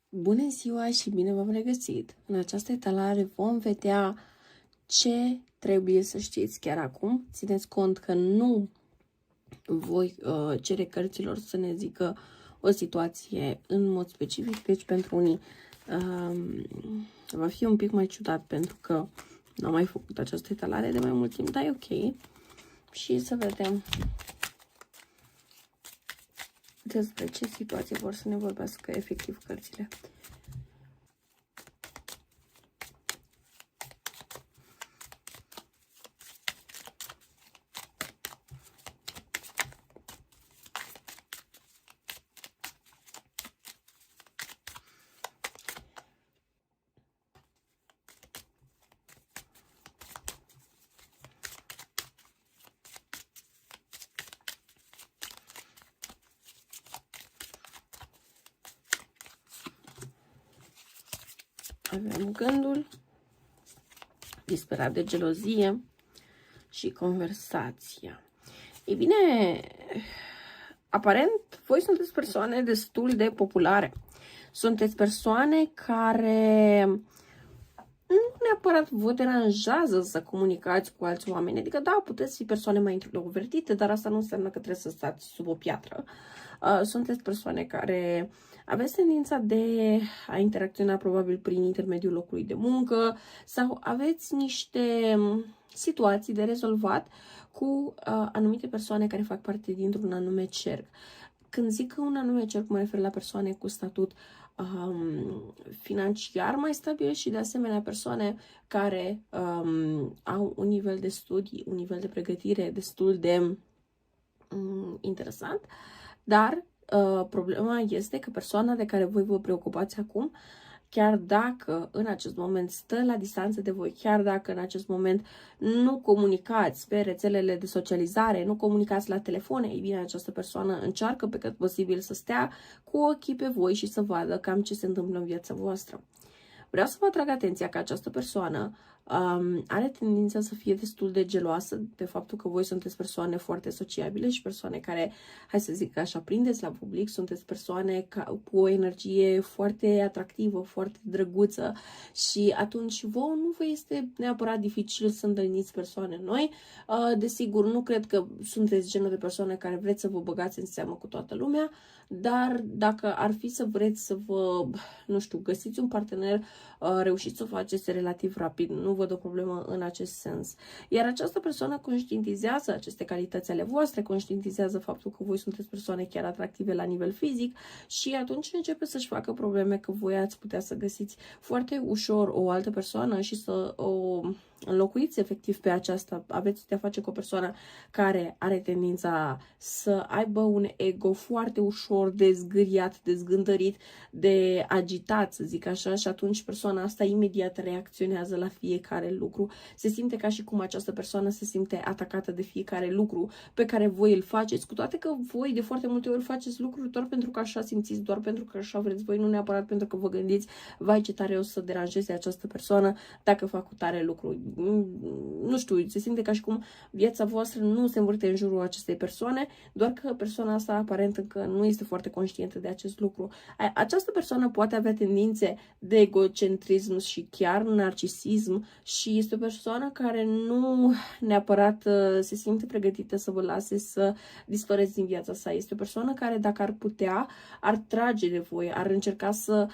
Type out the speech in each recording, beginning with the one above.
Bună ziua și bine v-am regăsit! În această etalare vom vedea ce trebuie să știți chiar acum. Țineți cont că nu voi cere cărților să ne zică o situație în mod specific, deci pentru unii va fi un pic mai ciudat pentru că n-am mai făcut această etalare de mai mult timp, dar e ok. Și să vedem despre ce situație vor să ne vorbească efectiv cărțile. Avem gândul, disperat de gelozie și conversația. Ei bine, aparent, voi sunteți persoane destul de populare. Sunteți persoane care nu neapărat vă deranjează să comunicați cu alți oameni. Adică, da, puteți fi persoane mai introvertite, dar asta nu înseamnă că trebuie să stați sub o piatră. Sunteți persoane care aveți tendința de a interacționa probabil prin intermediul locului de muncă sau aveți niște situații de rezolvat cu anumite persoane care fac parte dintr-un anume cerc. Când zic că un anume cerc, mă refer la persoane cu statut financiar mai stabil și de asemenea persoane care au un nivel de studii, un nivel de pregătire destul de interesant, dar problema este că persoana de care voi vă preocupați acum, chiar dacă în acest moment stă la distanță de voi, chiar dacă în acest moment nu comunicați pe rețelele de socializare, nu comunicați la telefone, ei bine, această persoană încearcă pe cât posibil să stea cu ochii pe voi și să vadă cam ce se întâmplă în viața voastră. Vreau să vă atrag atenția că această persoană are tendința să fie destul de geloasă de faptul că voi sunteți persoane foarte sociabile și persoane care, hai să zic așa, prindeți la public, sunteți persoane cu o energie foarte atractivă, foarte drăguță și atunci vouă nu vă este neapărat dificil să întâlniți persoane noi. Desigur, nu cred că sunteți genul de persoane care vreți să vă băgați în seamă cu toată lumea, dar dacă ar fi să vreți să vă, nu știu, găsiți un partener, reușiți să o faceți relativ rapid. Nu văd o problemă în acest sens. Iar această persoană conștientizează aceste calități ale voastre, conștientizează faptul că voi sunteți persoane chiar atractive la nivel fizic și atunci începe să-și facă probleme că voi ați putea să găsiți foarte ușor o altă persoană și să o înlocuiți efectiv pe aceasta. Aveți de-a face cu o persoană care are tendința să aibă un ego foarte ușor de zgâriat, de zgândărit, de agitat, să zic așa, și atunci persoana asta imediat reacționează la fiecare lucru. Se simte ca și cum această persoană se simte atacată de fiecare lucru pe care voi îl faceți, cu toate că voi de foarte multe ori faceți lucruri doar pentru că așa simțiți, doar pentru că așa vreți voi, nu neapărat pentru că vă gândiți, vai ce tare o să deranjeze această persoană dacă fac cu tare lucru. Nu știu, se simte ca și cum viața voastră nu se învârte în jurul acestei persoane, doar că persoana asta aparent încă nu este foarte conștientă de acest lucru. Această persoană poate avea tendințe de egocentrism și chiar narcisism și este o persoană care nu neapărat se simte pregătită să vă lase să dispăreți din viața sa. Este o persoană care, dacă ar putea, ar trage de voi, ar încerca să,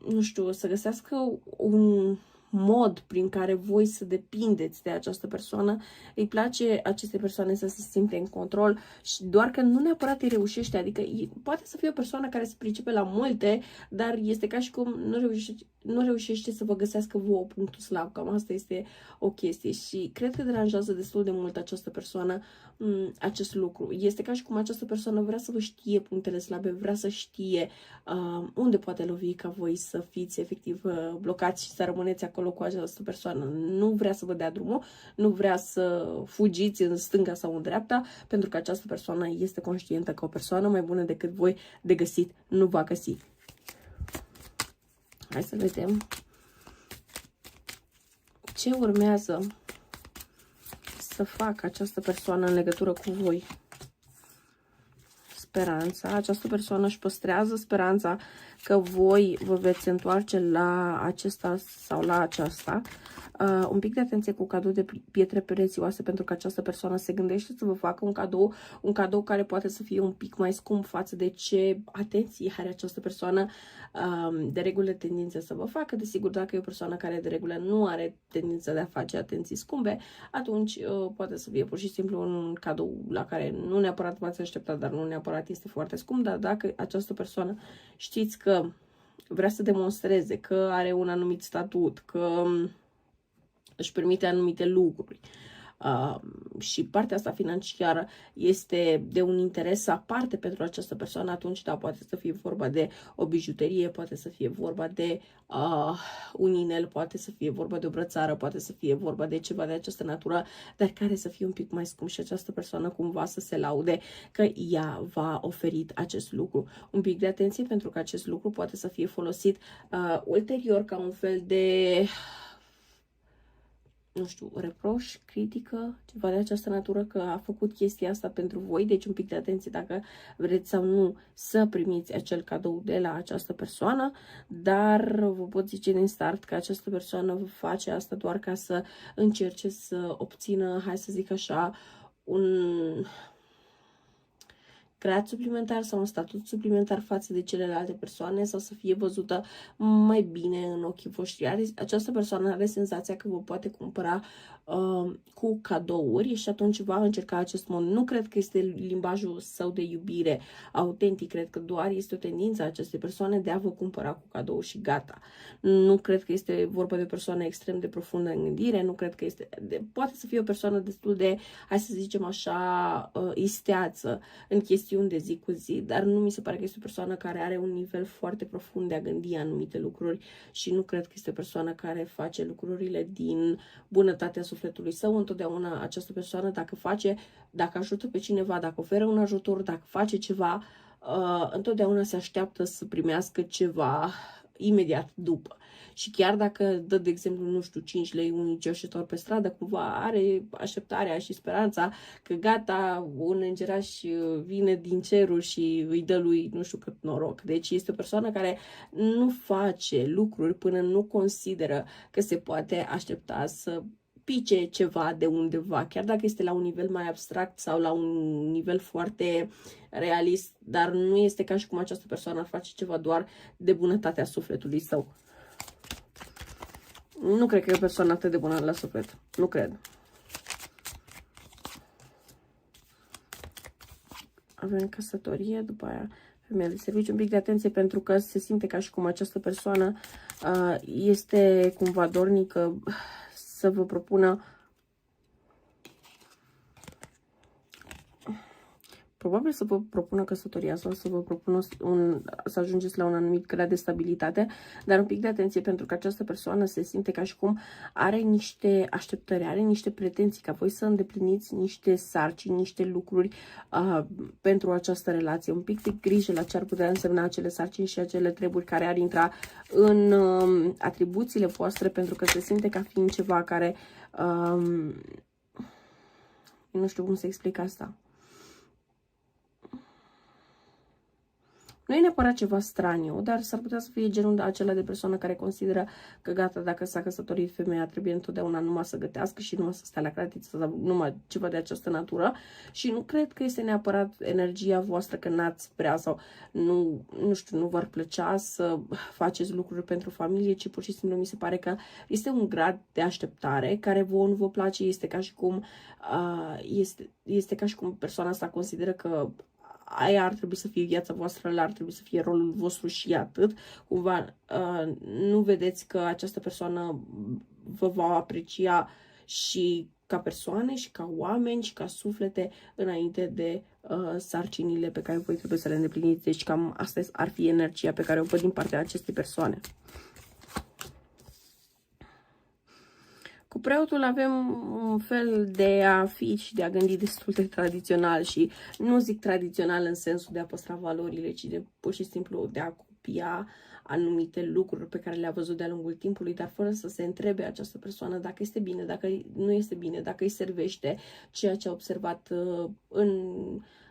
nu știu, să găsească un mod prin care voi să depindeți de această persoană. Îi place aceste persoane să se simte în control și doar că nu neapărat îi reușește, adică poate să fie o persoană care se pricepe la multe, dar este ca și cum nu reușește să vă găsească vouă punctul slab. Cam asta este o chestie și cred că deranjează destul de mult această persoană acest lucru. Este ca și cum această persoană vrea să vă știe punctele slabe, vrea să știe unde poate lovi ca voi să fiți efectiv blocați și să rămâneți acolo cu această persoană. Nu vrea să vă dea drumul, nu vrea să fugiți în stânga sau în dreapta, pentru că această persoană este conștientă că o persoană mai bună decât voi de găsit nu va găsi. Hai să vedem ce urmează să facă această persoană în legătură cu voi. speranța. Această persoană își păstrează speranța că voi vă veți întoarce la acesta sau la aceasta. Un pic de atenție cu cadou de pietre prețioase, pentru că această persoană se gândește să vă facă un cadou care poate să fie un pic mai scump față de ce atenție are această persoană de regulă tendință să vă facă. Desigur, dacă e o persoană care de regulă nu are tendința de a face atenții scumpe, atunci poate să fie pur și simplu un cadou la care nu neapărat v-ați așteptat, dar nu neapărat este foarte scump. Dar dacă această persoană știți că vrea să demonstreze că are un anumit statut, că își permite anumite lucruri și partea asta financiară este de un interes aparte pentru această persoană, atunci da, poate să fie vorba de o bijuterie, poate să fie vorba de un inel, poate să fie vorba de o brățară, poate să fie vorba de ceva de această natură, dar care să fie un pic mai scump și această persoană cumva să se laude că ea v-a oferit acest lucru. Un pic de atenție, pentru că acest lucru poate să fie folosit ulterior ca un fel de, nu știu, reproș, critică, ceva de această natură, că a făcut chestia asta pentru voi. Deci un pic de atenție dacă vreți sau nu să primiți acel cadou de la această persoană, dar vă pot zice din start că această persoană vă face asta doar ca să încerce să obțină, hai să zic așa, un grad suplimentar sau un statut suplimentar față de celelalte persoane, sau să fie văzută mai bine în ochii voștri. Această persoană are senzația că vă poate cumpăra cu cadouri și atunci va încerca acest mod. Nu cred că este limbajul său de iubire autentic, cred că doar este o tendință a acestei persoane de a vă cumpăra cu cadouri și gata. Nu cred că este vorba de o persoană extrem de profundă în gândire, nu cred că este, poate să fie o persoană destul de, hai să zicem așa, isteață în chestiuni de zi cu zi, dar nu mi se pare că este o persoană care are un nivel foarte profund de a gândi anumite lucruri și nu cred că este o persoană care face lucrurile din bunătatea sufletului său. Întotdeauna această persoană, dacă ajută pe cineva, dacă oferă un ajutor, dacă face ceva, întotdeauna se așteaptă să primească ceva imediat după. Și chiar dacă dă, de exemplu, nu știu, 5 lei unui cerșetor pe stradă, cumva are așteptarea și speranța că gata, un îngeraș vine din ceruri și îi dă lui nu știu cât noroc. Deci este o persoană care nu face lucruri până nu consideră că se poate aștepta să pice ceva de undeva, chiar dacă este la un nivel mai abstract sau la un nivel foarte realist, dar nu este ca și cum această persoană ar face ceva doar de bunătatea sufletului său. Nu cred că e o persoană atât de bună la suflet. Nu cred. Avem căsătorie, după aia femeia de serviciu. Un pic de atenție, pentru că se simte ca și cum această persoană este cumva dornică să vă propună, probabil să vă propună căsătoria sau să vă propună să ajungeți la un anumit grad de stabilitate, dar un pic de atenție, pentru că această persoană se simte ca și cum are niște așteptări, are niște pretenții ca voi să îndepliniți niște sarcini, niște lucruri pentru această relație. Un pic de grijă la ce ar putea însemna acele sarcini și acele treburi care ar intra în atribuțiile voastre, pentru că se simte ca fiind ceva care nu știu cum să explic asta. Nu e neapărat ceva straniu, dar s-ar putea să fie genul acela de persoană care consideră că gata, dacă s-a căsătorit, femeia trebuie întotdeauna numai să gătească și numai să stea la cratiță sau numai ceva de această natură. Și nu cred că este neapărat energia voastră că n-ați vrea sau nu știu, nu v-ar plăcea să faceți lucruri pentru familie, ci pur și simplu mi se pare că este un grad de așteptare care vouă nu vă place. Este ca și cum este ca și cum persoana asta consideră că aia ar trebui să fie viața voastră, ăla ar trebui să fie rolul vostru și atât. Cumva nu vedeți că această persoană vă va aprecia și ca persoane, și ca oameni, și ca suflete, înainte de sarcinile pe care voi trebuie să le îndepliniți. Deci cam asta ar fi energia pe care o văd din partea acestei persoane. Cu preotul avem un fel de a fi și de a gândi destul de tradițional și nu zic tradițional în sensul de a păstra valorile, ci de pur și simplu de a copia anumite lucruri pe care le-a văzut de-a lungul timpului, dar fără să se întrebe această persoană dacă este bine, dacă nu este bine, dacă îi servește ceea ce a observat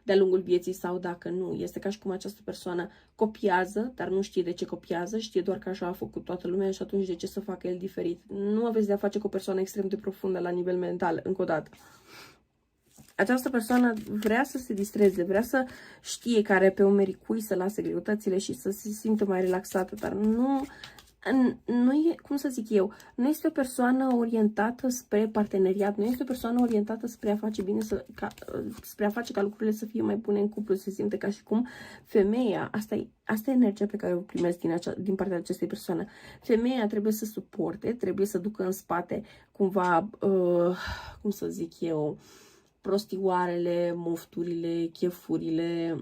de-a lungul vieții sau dacă nu. Este ca și cum această persoană copiază, dar nu știe de ce copiază, știe doar că așa a făcut toată lumea și atunci de ce să facă el diferit. Nu aveți de a face cu o persoană extrem de profundă la nivel mental, încă o dată. Această persoană vrea să se distreze, vrea să știe că are pe umerii cui să lase greutățile și să se simtă mai relaxată, dar nu e, cum să zic eu, nu este o persoană orientată spre parteneriat, nu este o persoană orientată spre a face bine, spre a face ca lucrurile să fie mai bune în cuplu, se simte ca și cum femeia, asta e energia pe care o primesc din partea acestei persoane. Femeia trebuie să suporte, trebuie să ducă în spate cumva, cum să zic eu, prostioarele, mofturile, chefurile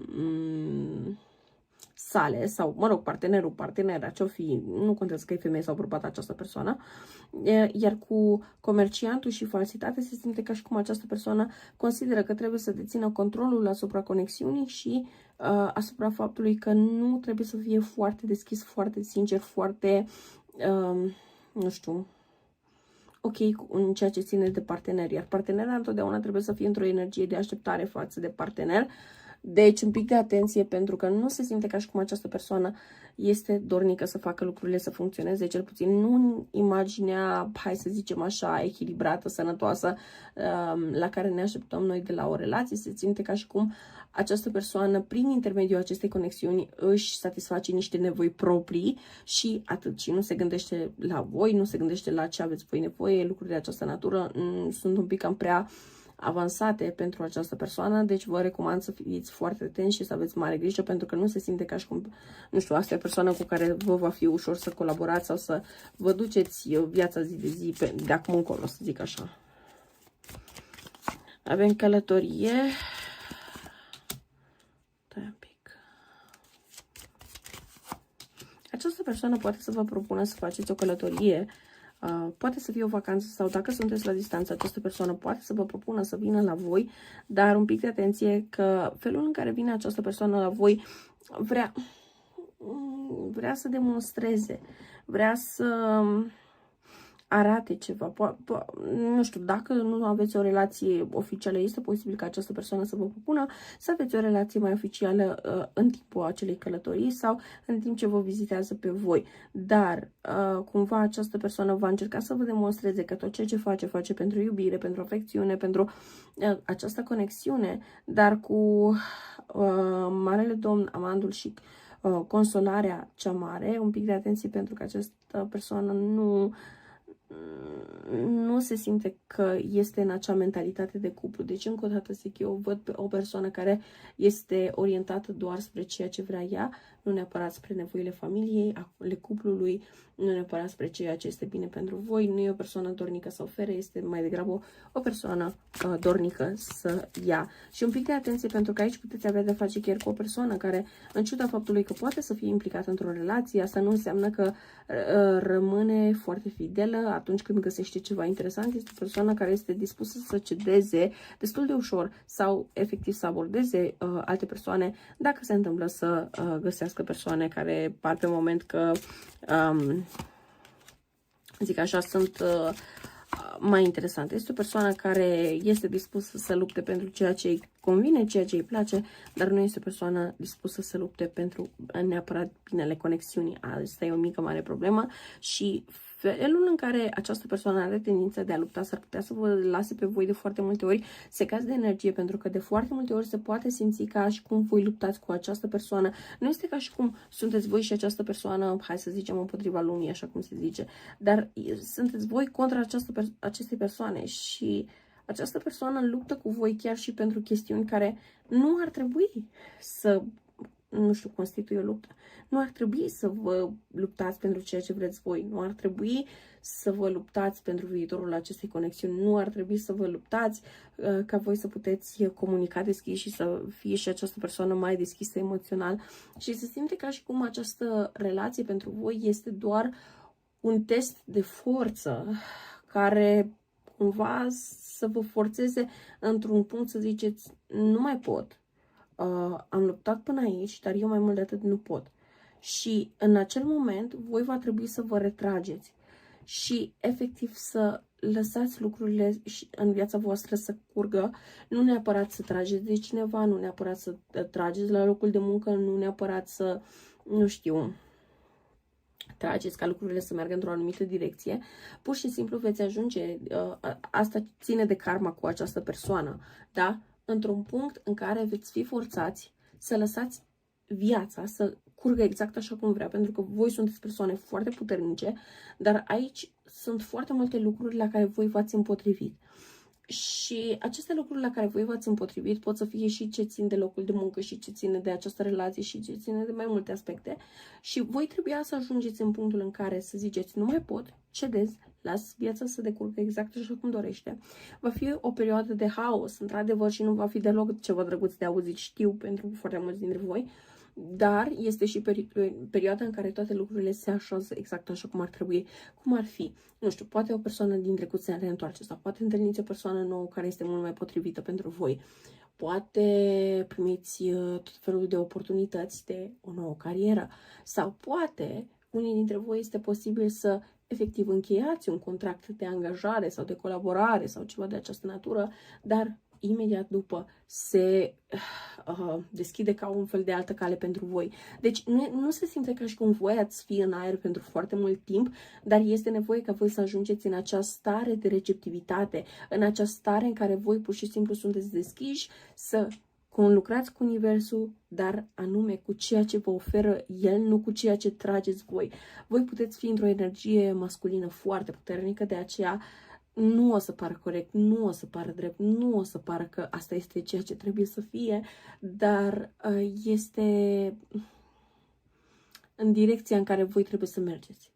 sale sau, mă rog, partenera, ce-o fi, nu contează că e femeie sau bărbat această persoană, iar cu comerciantul și falsitate se simte ca și cum această persoană consideră că trebuie să dețină controlul asupra conexiunii și asupra faptului că nu trebuie să fie foarte deschis, foarte sincer, foarte, nu știu, ok în ceea ce ține de partener, iar partenera întotdeauna trebuie să fie într-o energie de așteptare față de partener. Deci un pic de atenție, pentru că nu se simte ca și cum această persoană este dornică să facă lucrurile să funcționeze, cel puțin nu în imaginea, hai să zicem așa, echilibrată, sănătoasă, la care ne așteptăm noi de la o relație. Se simte ca și cum această persoană, prin intermediul acestei conexiuni, își satisface niște nevoi proprii și atât. Și nu se gândește la voi, nu se gândește la ce aveți voi nevoie. Lucrurile de această natură sunt un pic cam prea avansate pentru această persoană, deci vă recomand să fiți foarte atenți și să aveți mare grijă, pentru că nu se simte ca și cum, nu știu, asta e o persoană cu care vă va fi ușor să colaborați sau să vă duceți viața zi de zi de acum încolo, să zic așa. Avem călătorie. Stai un pic. Această persoană poate să vă propună să faceți o călătorie. Poate să fie o vacanță sau dacă sunteți la distanță, această persoană poate să vă propună să vină la voi, dar un pic de atenție că felul în care vine această persoană la voi vrea să demonstreze, vrea să arate ceva. Nu știu, dacă nu aveți o relație oficială, este posibil ca această persoană să vă propună să aveți o relație mai oficială în timpul acelei călătorii sau în timp ce vă vizitează pe voi. Dar cumva această persoană va încerca să vă demonstreze că tot ceea ce face pentru iubire, pentru afecțiune, pentru această conexiune, dar cu Marele Domn, Amandul și consolarea cea mare. Un pic de atenție, pentru că această persoană nu se simte că este în acea mentalitate de cuplu. Deci, încă o dată zic, eu văd pe o persoană care este orientată doar spre ceea ce vrea ea, nu neapărat spre nevoile familiei, ale cuplului, nu neapărat spre ceea ce este bine pentru voi. Nu e o persoană dornică să ofere, este mai degrabă o persoană dornică să ia. Și un pic de atenție, pentru că aici puteți avea de face chiar cu o persoană care, în ciuda faptului că poate să fie implicată într-o relație, asta nu înseamnă că rămâne foarte fidelă atunci când găsește ceva interesant. Este o persoană care este dispusă să cedeze destul de ușor sau efectiv să abordeze alte persoane dacă se întâmplă să găsească persoane care par pe moment că zic așa, sunt mai interesante. Este o persoană care este dispusă să lupte pentru ceea ce îi convine, ceea ce îi place, dar nu este o persoană dispusă să lupte pentru neapărat binele conexiunii. Asta e o mică mare problemă și felul în care această persoană are tendința de a lupta s-ar putea să vă lase pe voi de foarte multe ori secați de energie, pentru că de foarte multe ori se poate simți ca și cum voi luptați cu această persoană. Nu este ca și cum sunteți voi și această persoană, hai să zicem, împotriva lumii, așa cum se zice, dar sunteți voi contra acestei persoane și această persoană luptă cu voi chiar și pentru chestiuni care nu ar trebui să, nu știu, constituie o luptă. Nu ar trebui să vă luptați pentru ceea ce vreți voi. Nu ar trebui să vă luptați pentru viitorul acestei conexiuni. Nu ar trebui să vă luptați ca voi să puteți comunica deschis și să fie și această persoană mai deschisă emoțional. Și se simte ca și cum această relație pentru voi este doar un test de forță care cumva să vă forțeze într-un punct să ziceți: nu mai pot. Am luptat până aici, dar eu mai mult de atât nu pot. Și în acel moment, voi va trebui să vă retrageți și efectiv să lăsați lucrurile în viața voastră să curgă, nu neapărat să trageți de cineva, nu neapărat să trageți la locul de muncă, nu neapărat să, nu știu, trageți ca lucrurile să meargă într-o anumită direcție, pur și simplu veți ajunge, asta ține de karma cu această persoană, da? Într-un punct în care veți fi forțați să lăsați viața să curgă exact așa cum vrea, pentru că voi sunteți persoane foarte puternice, dar aici sunt foarte multe lucruri la care voi v-ați împotrivit. Și aceste lucruri la care voi v-ați împotrivit pot să fie și ce țin de locul de muncă și ce ține de această relație și ce ține de mai multe aspecte. Și voi trebuia să ajungeți în punctul în care să ziceți, nu mai pot, cedez, las viața să decurgă exact așa cum dorește. Va fi o perioadă de haos, într-adevăr, și nu va fi deloc ceva drăguț de auzit, știu, pentru foarte mulți dintre voi, dar este și perioada în care toate lucrurile se așează exact așa cum ar trebui, cum ar fi. Nu știu, poate o persoană din trecut se reîntoarce sau poate întâlniți o persoană nouă care este mult mai potrivită pentru voi. Poate primiți tot felul de oportunități de o nouă carieră sau poate unii dintre voi este posibil să efectiv încheiați un contract de angajare sau de colaborare sau ceva de această natură, dar imediat după se deschide ca un fel de altă cale pentru voi. Deci nu se simte ca și cum voi ați fi în aer pentru foarte mult timp, dar este nevoie ca voi să ajungeți în acea stare de receptivitate, în acea stare în care voi pur și simplu sunteți deschiși să conlucrați cu Universul, dar anume cu ceea ce vă oferă El, nu cu ceea ce trageți voi. Voi puteți fi într-o energie masculină foarte puternică, de aceea nu o să pară corect, nu o să pară drept, nu o să pară că asta este ceea ce trebuie să fie, dar este în direcția în care voi trebuie să mergeți.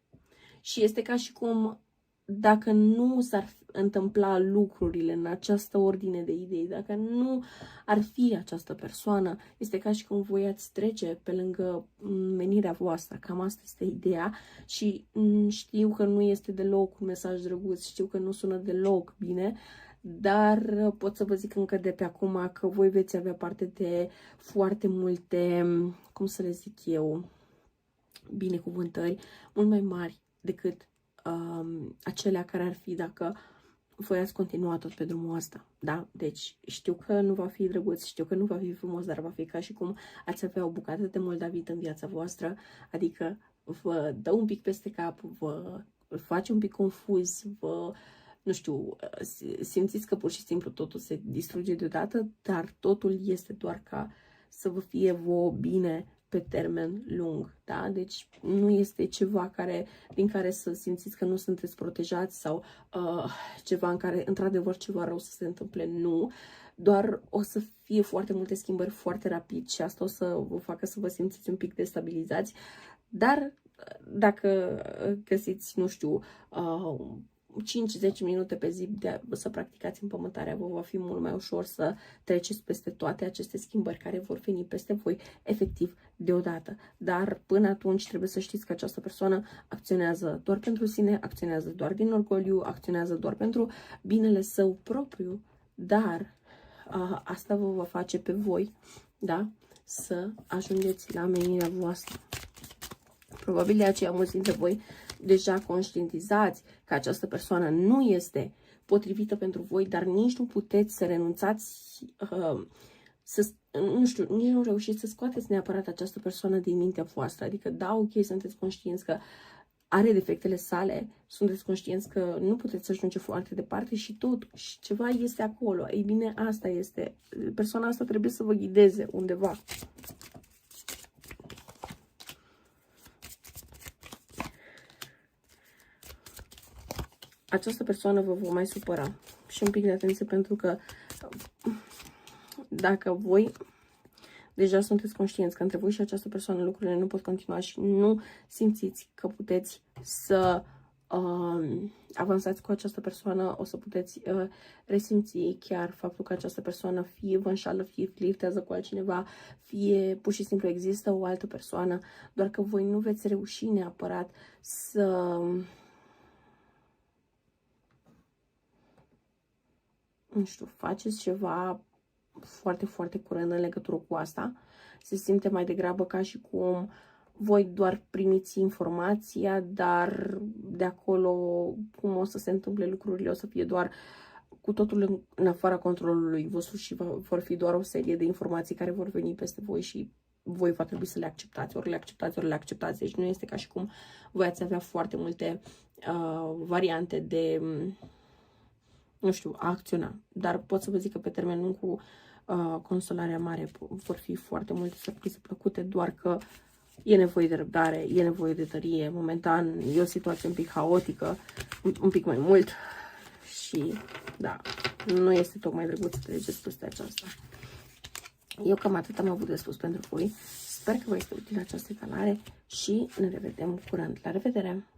Și este ca și cum dacă nu s-ar întâmpla lucrurile în această ordine de idei, dacă nu ar fi această persoană, este ca și cum voi ați trece pe lângă menirea voastră. Cam asta este ideea și știu că nu este deloc un mesaj drăguț, știu că nu sună deloc bine, dar pot să vă zic încă de pe acum că voi veți avea parte de foarte multe, cum să le zic eu, binecuvântări mult mai mari decât acelea care ar fi dacă voi ați continua tot pe drumul ăsta, da? Deci știu că nu va fi drăguț, știu că nu va fi frumos, dar va fi ca și cum ați avea o bucată de moldavit în viața voastră, adică vă dă un pic peste cap, vă face un pic confuz, vă, nu știu, simțiți că pur și simplu totul se distruge deodată, dar totul este doar ca să vă fie vouă bine pe termen lung, da? Deci nu este ceva din care să simțiți că nu sunteți protejați sau ceva în care, într-adevăr, ceva rău să se întâmple, nu. Doar o să fie foarte multe schimbări foarte rapid și asta o să vă facă să vă simțiți un pic destabilizați, dar dacă găsiți, nu știu, 5-10 minute pe zi să practicați împământarea, vă va fi mult mai ușor să treceți peste toate aceste schimbări care vor veni peste voi, efectiv, deodată. Dar până atunci trebuie să știți că această persoană acționează doar pentru sine, acționează doar din orgoliu, acționează doar pentru binele său propriu, dar asta vă va face pe voi, da, să ajungeți la menirea voastră. Probabil de aceea mulți dintre voi deja conștientizați că această persoană nu este potrivită pentru voi, dar nici nu puteți să renunțați, nu știu, nici nu reușiți să scoateți neapărat această persoană din mintea voastră. Adică, da, ok, sunteți conștienți că are defectele sale, sunteți conștienți că nu puteți să ajunge foarte departe și totuși ceva este acolo. Ei bine, asta este. Persoana asta trebuie să vă ghideze undeva. Această persoană vă va mai supăra. Și un pic de atenție, pentru că dacă voi deja sunteți conștienți că între voi și această persoană lucrurile nu pot continua și nu simțiți că puteți să avansați cu această persoană, o să puteți resimți chiar faptul că această persoană fie vă înșală, fie flirtează cu altcineva, fie pur și simplu există o altă persoană, doar că voi nu veți reuși neapărat să... nu știu, faceți ceva foarte, foarte curând în legătură cu asta. Se simte mai degrabă ca și cum voi doar primiți informația, dar de acolo cum o să se întâmple lucrurile o să fie doar cu totul în afara controlului vostru și vor fi doar o serie de informații care vor veni peste voi și voi va trebui să le acceptați, ori le acceptați, ori le acceptați. Deci nu este ca și cum voi ați avea foarte multe variante de, nu știu, a acționa. Dar pot să vă zic că pe termen lung cu consolarea mare vor fi foarte multe surprize plăcute, doar că e nevoie de răbdare, e nevoie de tărie. Momentan e o situație un pic haotică, un pic mai mult și da, nu este tocmai drăguț să treceți peste aceasta. Eu cam atât am avut de spus pentru voi. Sper că vă este utilă această etalare și ne revedem curând. La revedere!